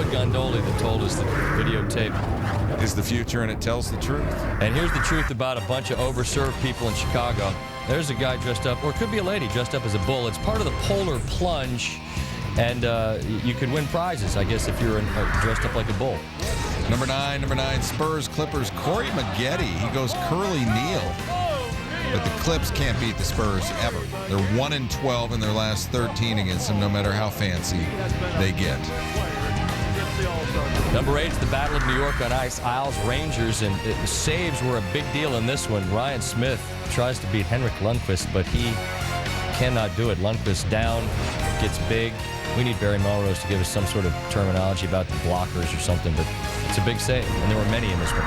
Gondoli that told us that videotape is the future, and it tells the truth. And here's the truth about a bunch of overserved people in Chicago. There's a guy dressed up, or it could be a lady dressed up as a bull. It's part of the polar plunge, and you could win prizes, I guess, if you're dressed up like a bull. Number nine, Spurs Clippers. Corey Maggette. He goes curly kneel. But the Clips can't beat the Spurs ever. They're 1-12 in their last 13 against them, no matter how fancy they get. Number 8 is the Battle of New York on ice. Isles Rangers, and saves were a big deal in this one. Ryan Smith tries to beat Henrik Lundqvist, but he cannot do it. Lundqvist down, gets big. We need Barry Melrose to give us some sort of terminology about the blockers or something, but it's a big save, and there were many in this one.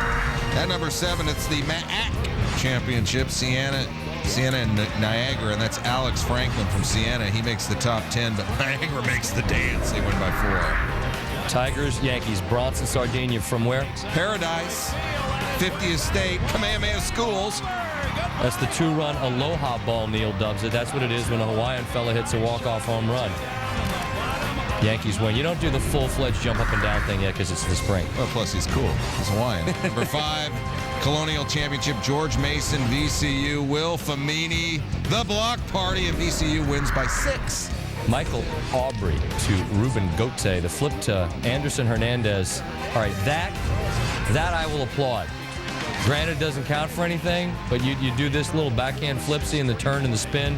At number 7, it's the MAAC Championship, Siena and Niagara, and that's Alex Franklin from Siena. He makes the top 10, but Niagara makes the dance. They win by 4. Tigers, Yankees, Bronson, Sardinia from where? Paradise, 50th State, Kamehameha Schools. That's the 2-run Aloha Ball, Neil dubs it. That's what it is when a Hawaiian fella hits a walk-off home run. Yankees win. You don't do the full-fledged jump up and down thing yet because it's the spring. Well, plus he's cool. He's Hawaiian. Number 5, Colonial Championship, George Mason, VCU, Will Famini, the block party, and VCU wins by 6. Michael Aubrey to Ruben Gote. The flip to Anderson Hernandez. All right, that I will applaud. Granted, it doesn't count for anything, but you do this little backhand flipsy and the turn and the spin.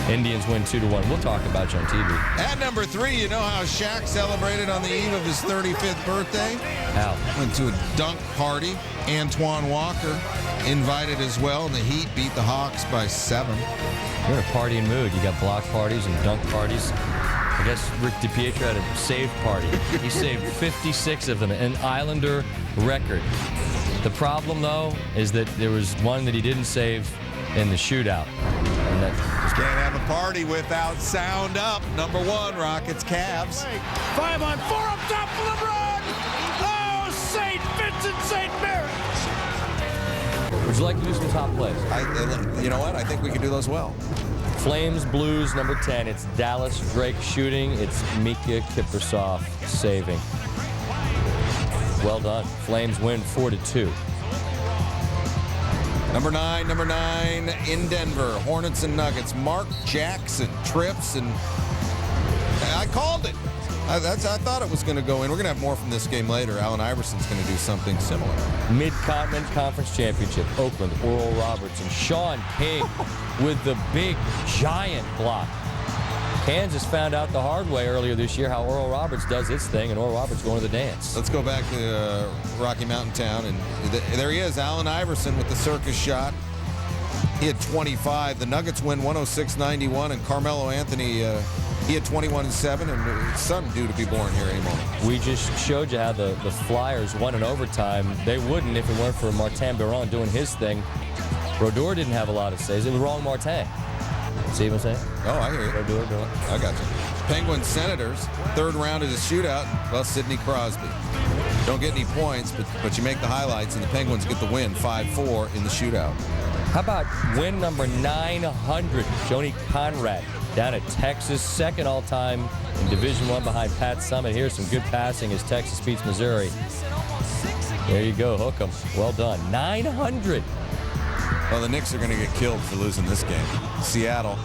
Indians win 2-1. We'll talk about you on TV. At number 3, you know how Shaq celebrated on the eve of his 35th birthday? How? Went to a dunk party. Antoine Walker invited as well, and the Heat beat the Hawks by 7. You're in a partying mood. You got block parties and dunk parties. I guess Rick DiPietro had a save party. He saved 56 of them, an Islander record. The problem, though, is that there was one that he didn't save in the shootout. And that can't have a party without sound up. Number 1, Rockets, Cavs. 5-on-4 up top for LeBron. Oh, St. Vincent, St. Mary. Would you like to do some top plays? You know what? I think we can do those well. Flames, Blues, number 10. It's Dallas Drake shooting. It's Mika Kiprusoff saving. Well done. Flames win 4-2. Number 9 in Denver. Hornets and Nuggets. Mark Jackson trips, and I called it. I thought it was going to go in. We're going to have more from this game later. Allen Iverson's going to do something similar. Mid-Continent Conference Championship. Oakland, Oral Roberts, and Sean King with the big, giant block. Kansas found out the hard way earlier this year how Oral Roberts does its thing, and Oral Roberts going to the dance. Let's go back to Rocky Mountain Town, and there he is, Allen Iverson with the circus shot. He had 25. The Nuggets win 106-91, and Carmelo Anthony, he had 21-7, and it's something due to be born here any moment. We just showed you how the Flyers won in overtime. They wouldn't if it weren't for Martin Biron doing his thing. Brodeur didn't have a lot of saves. It was wrong Martin. See what I'm saying? Oh, I hear you. Do it. I got you. Penguins Senators, 3rd round of the shootout. Well, Sidney Crosby. Don't get any points, but you make the highlights, and the Penguins get the win 5-4 in the shootout. How about win number 900? Joni Conrad down at Texas, 2nd all-time in Division I behind Pat Summitt. Here's some good passing as Texas beats Missouri. There you go, hook 'em. Well done. 900. Well, the Knicks are going to get killed for losing this game. Seattle,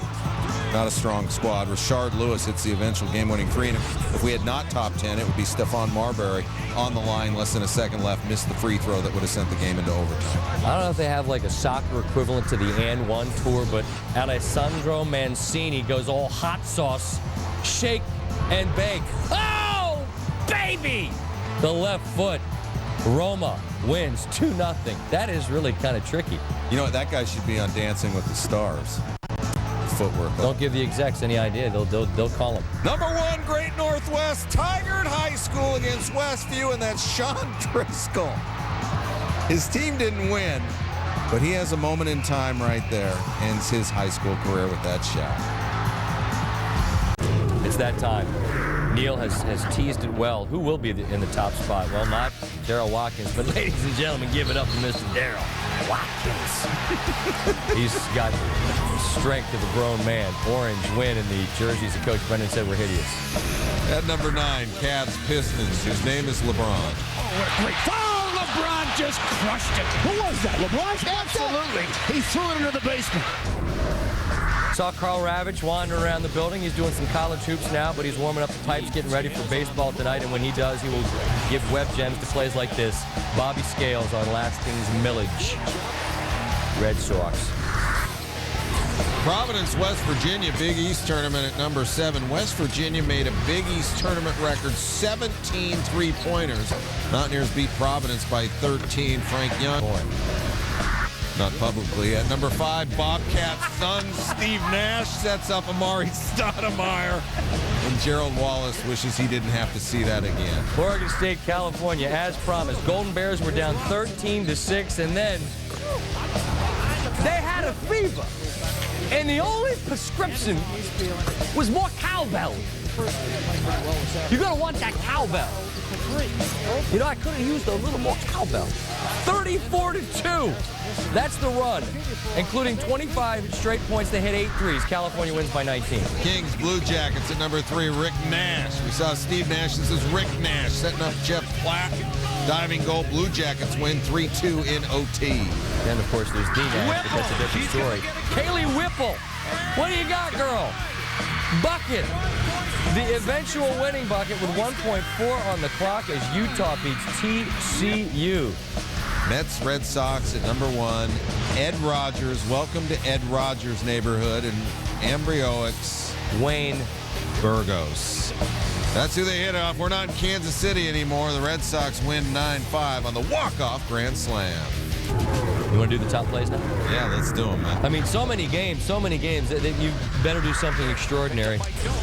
not a strong squad. Rashard Lewis hits the eventual game-winning 3. And if we had not top 10, it would be Stephon Marbury on the line, less than a second left, missed the free throw that would have sent the game into overtime. I don't know if they have like a soccer equivalent to the And One tour, but Alessandro Mancini goes all hot sauce, shake and bake. Oh, baby! The left foot. Roma wins 2-0. That is really kind of tricky. You know what? That guy should be on Dancing with the Stars. Footwork. Don't give the execs any idea. They'll call him. Number 1, Great Northwest, Tigard High School against Westview, and that's Sean Driscoll. His team didn't win, but he has a moment in time right there. Ends his high school career with that shot. It's that time. Neal has teased it well. Who will be in the top spot? Well, not Darryl Watkins, but ladies and gentlemen, give it up for Mr. Darryl Watkins. He's got the strength of a grown man. Orange win in the jerseys that Coach Brennan said were hideous. At number 9, Cavs Pistons, whose name is LeBron. Oh, what a great foul! LeBron just crushed it. Who was that? LeBron? Absolutely. He threw it into the basement. Saw Carl Ravitch wandering around the building. He's doing some college hoops now, but he's warming up the pipes, getting ready for baseball tonight. And when he does, he will give web gems to plays like this. Bobby Scales on last king's millage. Red Sox. Providence, West Virginia, Big East tournament at number 7. West Virginia made a Big East tournament record 17 three-pointers. Mountaineers beat Providence by 13. Frank Young. Not publicly. At number 5, Bobcats' son Steve Nash sets up Amari Stoudemire. And Gerald Wallace wishes he didn't have to see that again. Oregon State, California, as promised. Golden Bears were down 13-6, and then they had a fever. And the only prescription was more cowbell. You're going to want that cowbell. You know, I could have used a little more cowbell. 34-2. That's the run, including 25 straight points. They hit 8 threes. California wins by 19. Kings, Blue Jackets at number 3, Rick Nash. We saw Steve Nash. This is Rick Nash setting up Jeff Platt. Diving goal. Blue Jackets win 3-2 in OT. Then, of course, there's D Nash, but that's a different story. Kaylee Whipple, what do you got, girl? Bucket. The eventual winning bucket with 1.4 on the clock as Utah beats TCU. Mets, Red Sox at number 1. Ed Rogers. Welcome to Ed Rogers' neighborhood. And Ambryoix, Wayne Burgos. That's who they hit off. We're not in Kansas City anymore. The Red Sox win 9-5 on the walk-off grand slam. You want to do the top plays now? Yeah, let's do them, man. I mean, so many games that you better do something extraordinary.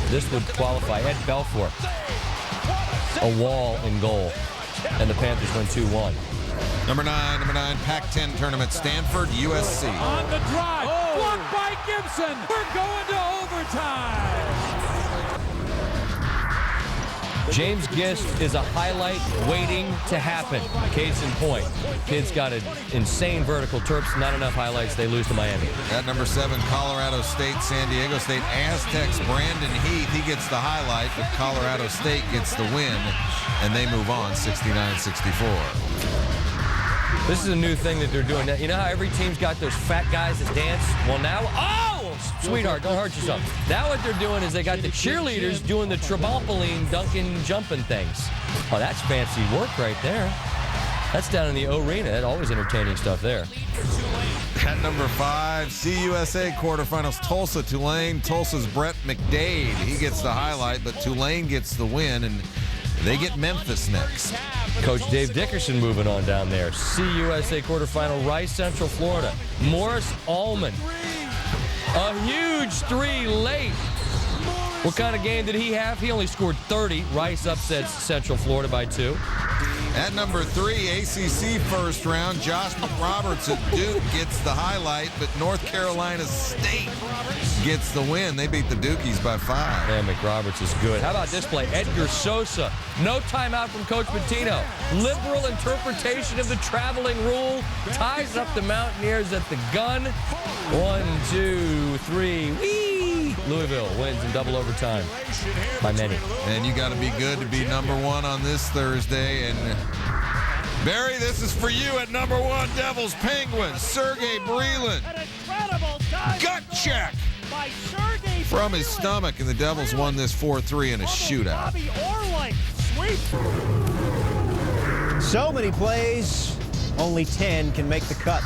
This would qualify. Ed Belfour, a wall in goal, and the Panthers win 2-1. Number 9, Pac-10 tournament, Stanford, USC. On the drive, blocked by Gibson. We're going to overtime. James Gist is a highlight waiting to happen. Case in point. Kid's got an insane vertical. Terps, not enough highlights. They lose to Miami. At number 7, Colorado State, San Diego State. Aztecs, Brandon Heath. He gets the highlight, but Colorado State gets the win, and they move on 69-64. This is a new thing that they're doing. You know how every team's got those fat guys that dance? Well, now, sweetheart, don't hurt yourself. Now what they're doing is they got the cheerleaders doing the trampoline, dunking, jumping things. Oh, that's fancy work right there. That's down in the arena. Always entertaining stuff there. At number 5, CUSA quarterfinals, Tulsa, Tulane. Tulsa's Brett McDade. He gets the highlight, but Tulane gets the win, and they get Memphis next. Coach Dave Dickerson moving on down there. CUSA quarterfinal, Rice Central Florida. Morris Allman. A huge 3 late. What kind of game did he have? He only scored 30. Rice upsets Central Florida by 2. At number 3, ACC first round, Josh McRoberts at Duke gets the highlight, but North Carolina State gets the win. They beat the Dukies by 5. Man, McRoberts is good. How about this play? Edgar Sosa. No timeout from Coach Pitino. Liberal interpretation of the traveling rule. Ties up the Mountaineers at the gun. 1, 2, 3. Whee! Louisville wins in double overtime by many. And you got to be good to be number 1 on this Thursday. And Barry, this is for you at number 1, Devils Penguins. Sergei Breland. Gut check from his stomach, and the Devils won this 4-3 in a shootout. So many plays, only 10 can make the cut.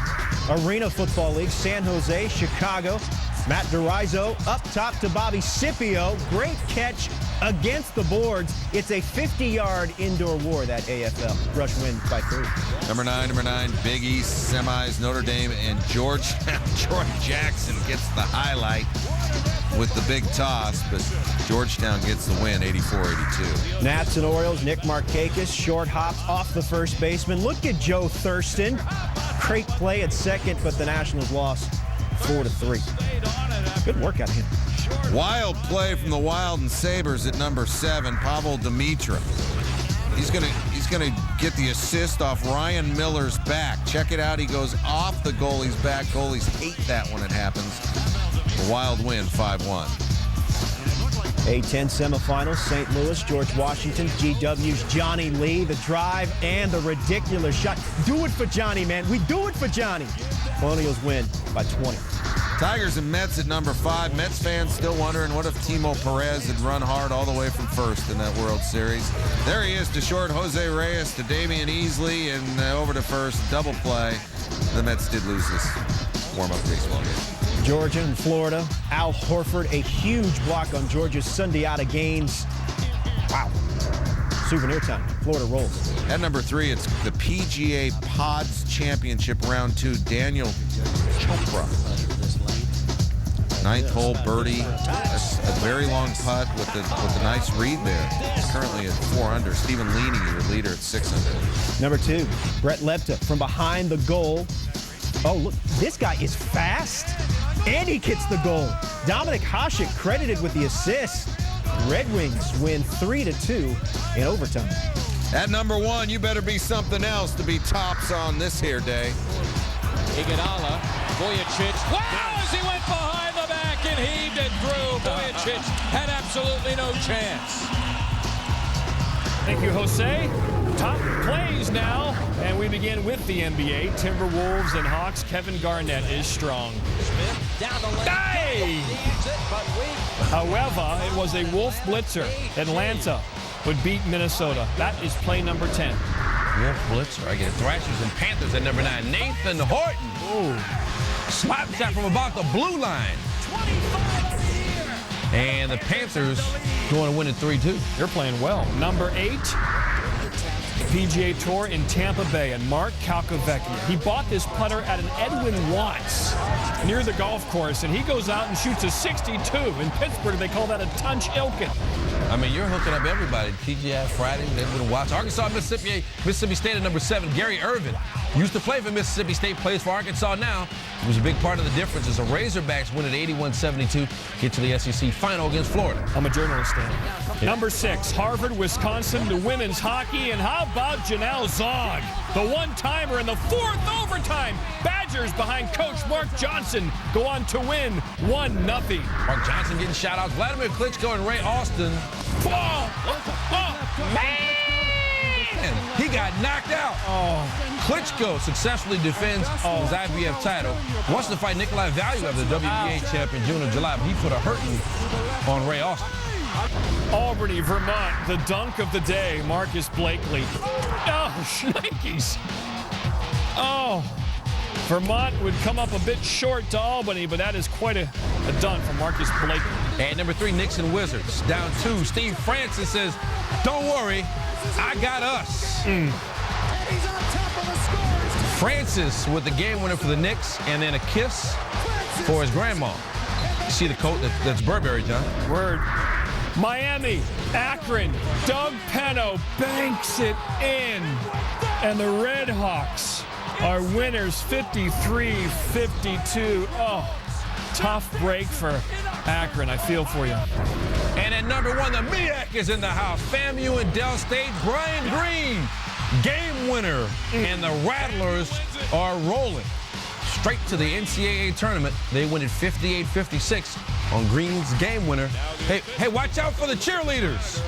Arena Football League, San Jose, Chicago. Matt DeRiso up top to Bobby Scipio. Great catch against the boards. It's a 50-yard indoor war, that AFL. Rush wins by 3. Number 9, Big East semis, Notre Dame and Georgetown. Troy Jackson gets the highlight with the big toss, but Georgetown gets the win, 84-82. Nats and Orioles, Nick Markakis, short hop off the first baseman. Look at Joe Thurston. Great play at second, but the Nationals lost 4-3. Good work out of him. Wild play from the Wild and Sabres at number 7, Pavel Dimitra. He's gonna get the assist off Ryan Miller's back. Check it out. He goes off the goalie's back. Goalies hate that when it happens. The Wild win 5-1. A-10 semifinals, St. Louis, George Washington, GW's Johnny Lee, the drive and the ridiculous shot. Do it for Johnny, man. We do it for Johnny. Colonials win by 20. Tigers and Mets at number 5. Mets fans still wondering what if Timo Perez had run hard all the way from first in that World Series. There he is to short Jose Reyes to Damian Easley and over to first. Double play. The Mets did lose this warm-up baseball game. Georgia and Florida. Al Horford, a huge block on Georgia's Sundiata Gaines. Wow. Souvenir time. Florida rolls. At number 3, it's the PGA Pods Championship Round 2. Daniel Chopra. 9th hole birdie. That's a very long putt with the nice read there. He's currently at 4 under. Stephen Leaney, your leader, at 6 under. Number 2, Brett Lepta from behind the goal. Oh, look, this guy is fast. And he gets the goal. Dominic Hasek credited with the assist. Red Wings win 3-2 in overtime. At number 1, you better be something else to be tops on this here day. Iguodala, Vujicic. Wow, as he went behind the back and heaved it through. Vujicic had absolutely no chance. Thank you, Jose. Top plays now, and we begin with the NBA. Timberwolves and Hawks. Kevin Garnett is strong. Hey! However, it was a Wolf blitzer. Atlanta would beat Minnesota. That is play number 10. Wolf blitzer. I get Thrashers and Panthers at number 9. Nathan Horton. Ooh. Slap shot from about the blue line. And the Panthers going to win at 3-2. They're playing well. Number 8. PGA Tour in Tampa Bay, and Mark Calcavecchia. He bought this putter at an Edwin Watts near the golf course, and he goes out and shoots a 62. In Pittsburgh, they call that a Tunch Ilkin. I mean, you're hooking up everybody. TGI Friday, Edwin Watts. Arkansas, Mississippi State at number 7. Gary Irvin used to play for Mississippi State, plays for Arkansas now. It was a big part of the difference as the Razorbacks win at 81-72, get to the SEC final against Florida. I'm a journalist, Dan. Yeah. Number 6, Harvard, Wisconsin, the women's hockey, and how about Janelle Zog, the one-timer in the 4th overtime. Badgers behind coach Mark Johnson go on to win 1-0. Mark Johnson getting shout-outs. Vladimir Klitschko and Ray Austin. Man! He got knocked out. Klitschko successfully defends his IBF title. Wants to fight Nikolai Valuev, the WBA champion, June or July, but he put a hurting on Ray Austin. Albany, Vermont, the dunk of the day, Marcus Blakely. Oh, shnikes. Oh, Vermont would come up a bit short to Albany, but that is quite a dunk from Marcus Blakely. And number 3, Knicks and Wizards. Down 2, Steve Francis says, don't worry, I got us. Francis with the game winner for the Knicks, and then a kiss for his grandma. You see the coat? That's Burberry, John. Word. Miami, Akron, Doug Penno banks it in. And the Red Hawks are winners 53-52. Oh, tough break for Akron. I feel for you. And at number 1, the MEAC is in the house. FAMU and Del State, Brian Green, game winner. And the Rattlers are rolling straight to the NCAA tournament. They win at 58-56 on Green's game winner. Hey, watch out for the cheerleaders.